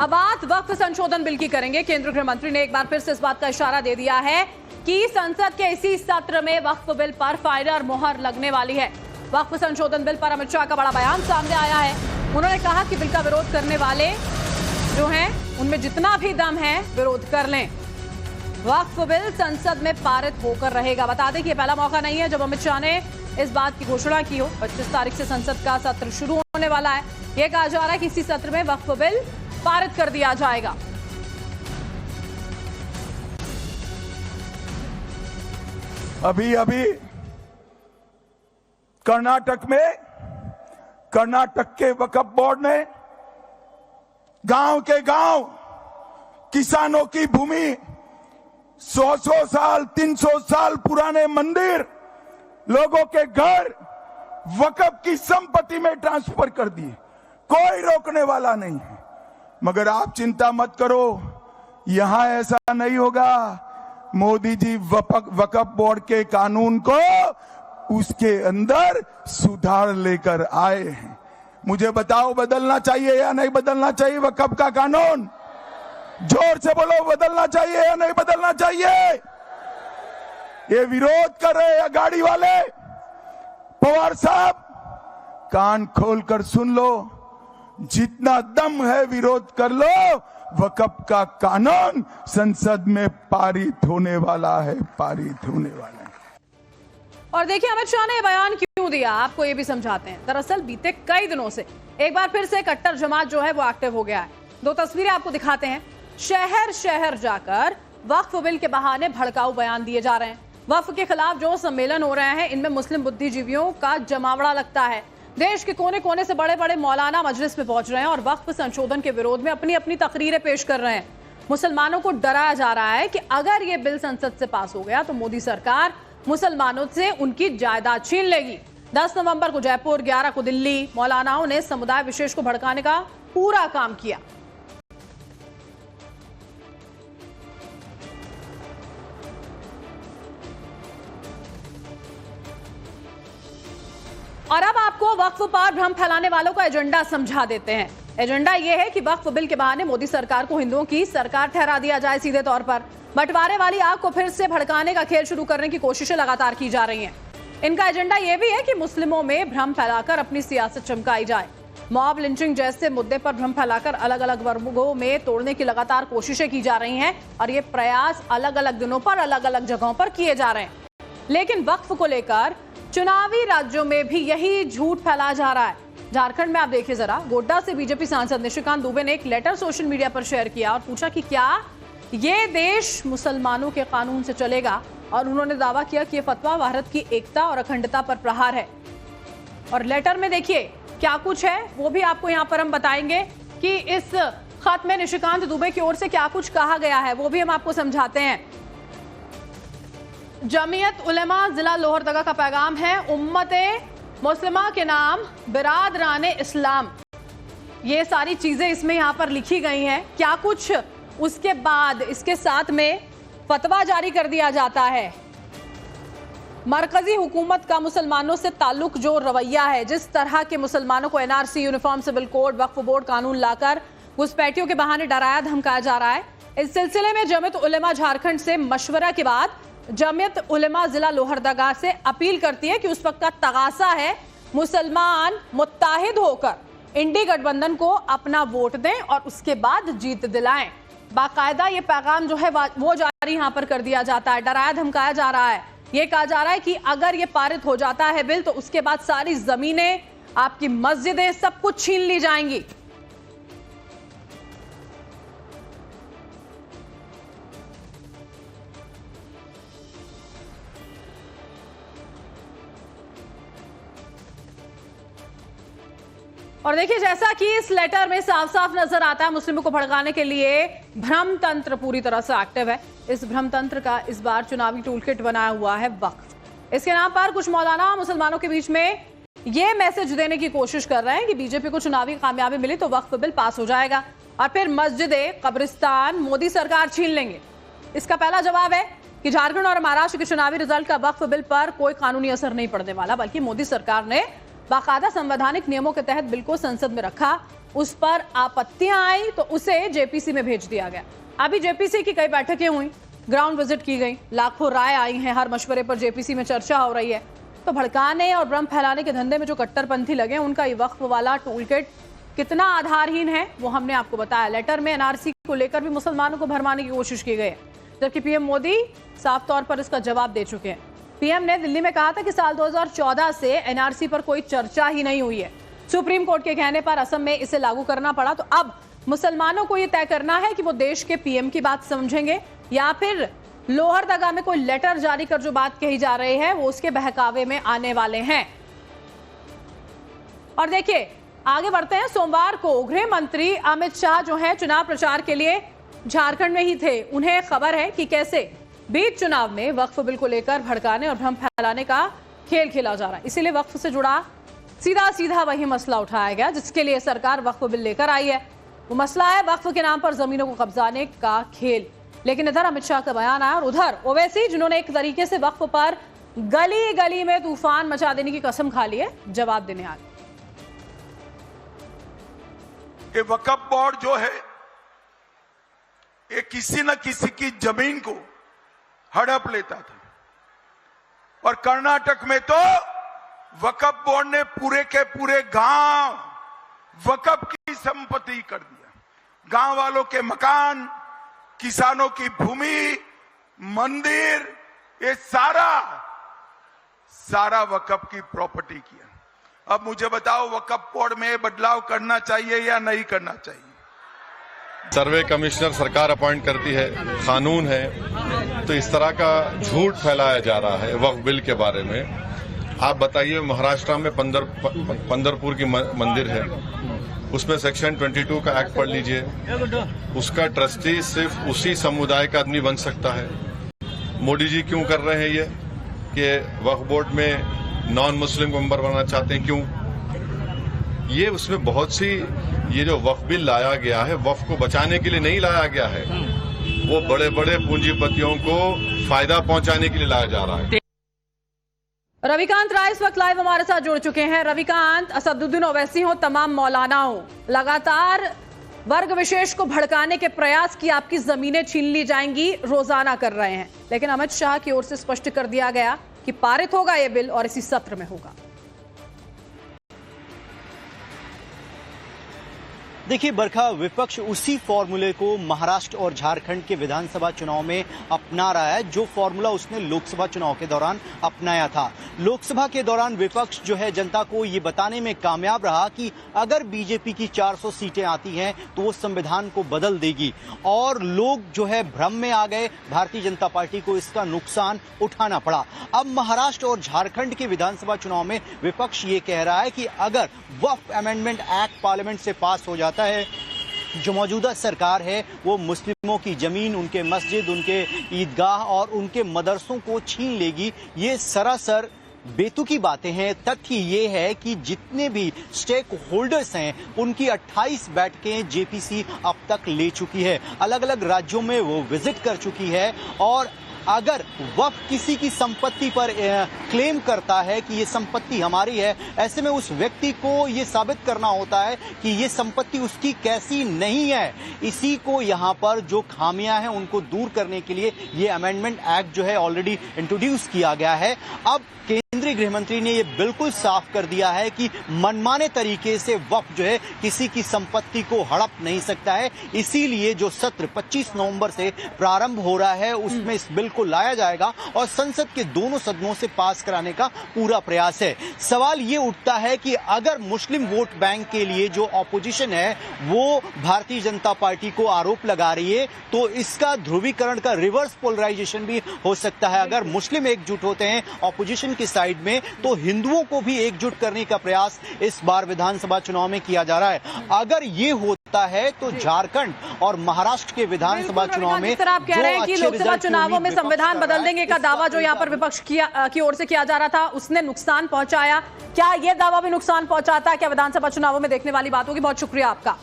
अब बात वक्फ संशोधन बिल की करेंगे। केंद्रीय गृह मंत्री ने एक बार फिर से इस बात का इशारा दे दिया है कि संसद के इसी सत्र में वक्फ बिल पर फाइनल मोहर लगने वाली है। वक्फ संशोधन बिल पर अमित शाह का बड़ा बयान सामने आया है। उन्होंने कहा कि बिल का विरोध करने वाले जो हैं उनमें जितना भी दम है विरोध कर लें। वक्फ बिल संसद में पारित होकर रहेगा। बता दें कि यह पहला मौका नहीं है जब अमित शाह ने इस बात की घोषणा की हो। 25 तारीख से संसद का सत्र शुरू होने वाला है। यह कहा जा रहा है कि इसी सत्र में वक्फ बिल पारित कर दिया जाएगा। अभी कर्नाटक के वक्फ बोर्ड ने गांव के गांव किसानों की भूमि 100 साल 300 साल पुराने मंदिर लोगों के घर वक्फ की संपत्ति में ट्रांसफर कर दिए। कोई रोकने वाला नहीं है। मगर आप चिंता मत करो, यहां ऐसा नहीं होगा। मोदी जी वक्फ बोर्ड के कानून को उसके अंदर सुधार लेकर आए हैं। मुझे बताओ, बदलना चाहिए या नहीं बदलना चाहिए वक्फ का कानून? जोर से बोलो, बदलना चाहिए या नहीं बदलना चाहिए? ये विरोध कर रहे हैं गाड़ी वाले। पवार साहब, कान खोलकर सुन लो, जितना दम है विरोध कर लो। वक्फ का कानून संसद में पारित होने वाला है, पारित होने वाला है। और देखिए अमित शाह ने यह बयान क्यों दिया, आपको ये भी समझाते हैं। दरअसल बीते कई दिनों से एक बार फिर से कट्टर जमात जो है वो एक्टिव हो गया है। दो तस्वीरें आपको दिखाते हैं। शहर शहर जाकर वक्फ बिल के बहाने भड़काऊ बयान दिए जा रहे हैं। वक्फ के खिलाफ जो सम्मेलन हो रहे हैं इनमें मुस्लिम बुद्धिजीवियों का जमावड़ा लगता है। देश के कोने कोने से बड़े बड़े मौलाना मजलिस में पहुंच रहे हैं और वक्फ संशोधन के विरोध में अपनी अपनी तकरीरें पेश कर रहे हैं। मुसलमानों को डराया जा रहा है कि अगर ये बिल संसद से पास हो गया तो मोदी सरकार मुसलमानों से उनकी जायदाद छीन लेगी। 10 नवंबर को जयपुर, 11 को दिल्ली, मौलानाओं ने समुदाय विशेष को भड़काने का पूरा काम किया। और अब आपको वक्फ पर भ्रम फैलाने वालों का एजेंडा समझा देते हैं। एजेंडा यह है कि वक्फ बिल के बहाने मोदी सरकार को हिंदुओं की सरकार ठहरा दिया जाए। सीधे तौर पर बंटवारे वाली आग को फिर से भड़काने का खेल शुरू करने की कोशिशें लगातार की जा रही हैं। इनका एजेंडा यह भी है कि मुस्लिमों में भ्रम फैलाकर अपनी सियासत चमकाई जाए। मॉब लिंचिंग जैसे मुद्दे पर भ्रम फैलाकर अलग अलग वर्गों में तोड़ने की लगातार कोशिशें की जा रही हैं और ये प्रयास अलग अलग दिनों पर अलग अलग जगहों पर किए जा रहे हैं। लेकिन वक्फ को लेकर चुनावी राज्यों में भी यही झूठ फैला जा रहा है। झारखंड में आप देखिए जरा, गोड्डा से बीजेपी सांसद निशिकांत दुबे ने एक लेटर सोशल मीडिया पर शेयर किया और पूछा कि क्या ये देश मुसलमानों के कानून से चलेगा, और उन्होंने दावा किया कि यह फतवा भारत की एकता और अखंडता पर प्रहार है। और लेटर में देखिए क्या कुछ है, वो भी आपको यहां पर हम बताएंगे कि इस खत में निशिकांत दुबे की ओर से क्या कुछ कहा गया है, वो भी हम आपको समझाते हैं। जमीयत उलेमा जिला लोहरदगा का पैगाम है, उम्मते मुस्लिमा के नाम बिरादराने इस्लाम। ये सारी चीजें इसमें यहां पर लिखी गई हैं। क्या कुछ उसके बाद इसके साथ में फतवा जारी कर दिया जाता है। मरकजी हुकूमत का मुसलमानों से ताल्लुक जो रवैया है, जिस तरह के मुसलमानों को एनआरसी, यूनिफॉर्म सिविल कोड, वक्फ बोर्ड कानून लाकर घुसपैठियों के बहाने डराया धमकाया जा रहा है। इस सिलसिले में जमीयत उलेमा झारखंड से मशवरा के बाद जमीयत उलेमा जिला लोहरदगा से अपील करती है कि उस वक्त का तगासा है मुसलमान मुत्ताहिद होकर इंडी गठबंधन को अपना वोट दें और उसके बाद जीत दिलाएं। बाकायदा ये पैगाम जो है वो जारी यहां पर कर दिया जाता है। डराया धमकाया जा रहा है। ये कहा जा रहा है कि अगर ये पारित हो जाता है बिल तो उसके बाद सारी जमीनें, आपकी मस्जिदें, सब कुछ छीन ली जाएंगी। और देखिए जैसा कि इस लेटर में साफ साफ नजर आता है, मुस्लिमों को भड़काने के लिए भ्रम तंत्र पूरी तरह से एक्टिव है। इस भ्रम तंत्र का इस बार चुनावी टूलकिट बनाया हुआ है वक्फ। इसके नाम पर कुछ मौलाना मुसलमानों के बीच में ये मैसेज देने की कोशिश कर रहे हैं कि बीजेपी को चुनावी कामयाबी मिली तो वक्फ बिल पास हो जाएगा और फिर मस्जिदें, कब्रिस्तान मोदी सरकार छीन लेंगे। इसका पहला जवाब है कि झारखंड और महाराष्ट्र के चुनावी रिजल्ट का वक्फ बिल पर कोई कानूनी असर नहीं पड़ने वाला, बल्कि मोदी सरकार ने बाकायदा संवैधानिक नियमों के तहत बिल को संसद में रखा उस पर आपत्तियां आई तो उसे जेपीसी में भेज दिया गया। अभी जेपीसी की कई बैठकें हुई, ग्राउंड विजिट की गई, लाखों राय आई हैं, हर मशवरे पर जेपीसी में चर्चा हो रही है। तो भड़काने और भ्रम फैलाने के धंधे में जो कट्टरपंथी लगे उनका ये वक्फ वाला टूल किट कितना आधारहीन है वो हमने आपको बताया। लेटर में एनआरसी को लेकर भी मुसलमानों को भरमाने की कोशिश की गई है, जबकि पीएम मोदी साफ तौर पर इसका जवाब दे चुके हैं। पीएम ने दिल्ली में कहा था कि साल 2014 से एनआरसी पर कोई चर्चा ही नहीं हुई है। सुप्रीम कोर्ट के कहने पर असम में इसे लागू करना पड़ा। तो अब मुसलमानों को यह तय करना है कि वो देश के पीएम की बात समझेंगे या फिर लोहरदगा में कोई लेटर जारी कर जो बात कही जा रही है वो उसके बहकावे में आने वाले हैं। और देखिए आगे बढ़ते हैं। सोमवार को गृह मंत्री अमित शाह जो है चुनाव प्रचार के लिए झारखंड में ही थे। उन्हें खबर है कि कैसे बीच चुनाव में वक्फ बिल को लेकर भड़काने और भ्रम फैलाने का खेल खेला जा रहा है। इसीलिए वक्फ से जुड़ा सीधा वही मसला उठाया गया जिसके लिए सरकार वक्फ बिल लेकर आई है। वो मसला है वक्फ के नाम पर जमीनों को कब्जाने का खेल। लेकिन इधर अमित शाह का बयान आया और उधर ओवैसी जिन्होंने एक तरीके से वक्फ पर गली गली में तूफान मचा देने की कसम खा ली है, जवाब देने आ गए। कि वक्फ बोर्ड जो है ये किसी न किसी की जमीन को हड़प लेता था और कर्नाटक में तो वक्फ बोर्ड ने पूरे के पूरे गांव वक्फ की संपत्ति कर दिया। गांव वालों के मकान, किसानों की भूमि, मंदिर, ये सारा वक्फ की प्रॉपर्टी किया। अब मुझे बताओ वक्फ बोर्ड में बदलाव करना चाहिए या नहीं करना चाहिए? सर्वे कमिश्नर सरकार अपॉइंट करती है, कानून है, तो इस तरह का झूठ फैलाया जा रहा है वक्फ बिल के बारे में। आप बताइए महाराष्ट्र में पंढरपुर की मंदिर है, उसमें सेक्शन 22 का एक्ट पढ़ लीजिए, उसका ट्रस्टी सिर्फ उसी समुदाय का आदमी बन सकता है। मोदी जी क्यों कर रहे हैं ये कि वक्फ बोर्ड में नॉन मुस्लिम को मेंबर बनाना चाहते हैं? क्यों? ये उसमें बहुत सी ये जो वक्फ बिल लाया गया है वक्फ को बचाने के लिए नहीं लाया गया है, वो बड़े बड़े पूंजीपतियों को फायदा पहुंचाने के लिए लाया जा रहा है। रविकांत राय इस वक्त लाइव हमारे साथ जुड़ चुके हैं। रविकांत, असदुद्दीन ओवैसी हो, तमाम मौलाना हो, लगातार वर्ग विशेष को भड़काने के प्रयास की आपकी जमीनें छीन ली जाएंगी रोजाना कर रहे हैं। लेकिन अमित शाह की ओर से स्पष्ट कर दिया गया कि पारित होगा यह बिल और इसी सत्र में होगा। देखिए बरखा, विपक्ष उसी फॉर्मूले को महाराष्ट्र और झारखंड के विधानसभा चुनाव में अपना रहा है जो फॉर्मूला उसने लोकसभा चुनाव के दौरान अपनाया था। लोकसभा के दौरान विपक्ष जो है जनता को ये बताने में कामयाब रहा कि अगर बीजेपी की 400 सीटें आती हैं तो वो संविधान को बदल देगी, और लोग जो है भ्रम में आ गए। भारतीय जनता पार्टी को इसका नुकसान उठाना पड़ा। अब महाराष्ट्र और झारखंड के विधानसभा चुनाव में विपक्ष ये कह रहा है कि अगर वक्फ अमेंडमेंट एक्ट पार्लियामेंट से पास हो जाता है, जो मौजूदा सरकार है वो मुस्लिमों की जमीन, उनके मस्जिद, उनके ईदगाह और उनके मदरसों को छीन लेगी। ये सरासर बेतुकी बातें हैं। तथ्य ये है कि जितने भी स्टेक होल्डर्स हैं उनकी 28 बैठकें जेपीसी अब तक ले चुकी है, अलग अलग राज्यों में वो विजिट कर चुकी है। और अगर वक्फ किसी की संपत्ति पर क्लेम करता है कि ये संपत्ति हमारी है, ऐसे में उस व्यक्ति को ये साबित करना होता है कि ये संपत्ति उसकी कैसी नहीं है। इसी को यहाँ पर जो खामियां हैं उनको दूर करने के लिए ये अमेंडमेंट एक्ट जो है ऑलरेडी इंट्रोड्यूस किया गया है। अब केंद्रीय गृह मंत्री ने ये बिल्कुल साफ कर दिया है कि मनमाने तरीके से वक्फ जो है किसी की संपत्ति को हड़प नहीं सकता है। इसीलिए जो सत्र 25 नवंबर से प्रारंभ हो रहा है उसमें इस बिल को लाया जाएगा और संसद के दोनों सदनों से पास कराने का पूरा प्रयास है। सवाल ये उठता है कि अगर मुस्लिम वोट बैंक के लिए जो ऑपोजिशन है वो भारतीय जनता पार्टी को आरोप लगा रही है तो इसका ध्रुवीकरण का रिवर्स पोलराइजेशन भी हो सकता है। अगर मुस्लिम एकजुट होते हैं ऑपोजिशन की साइड में तो हिंदुओं को भी एकजुट करने का प्रयास इस बार विधानसभा चुनाव में किया जा रहा है। अगर ये होता है तो झारखंड और महाराष्ट्र के विधानसभा चुनाव में जिस तरह आप कह रहे हैं कि लोकसभा चुनावों में संविधान बदल देंगे का दावा जो यहाँ पर विपक्ष की ओर से किया जा रहा था उसने नुकसान पहुंचाया, क्या ये दावा भी नुकसान पहुंचाता है? क्या विधानसभा चुनावों में देखने वाली बात होगी? बहुत शुक्रिया आपका।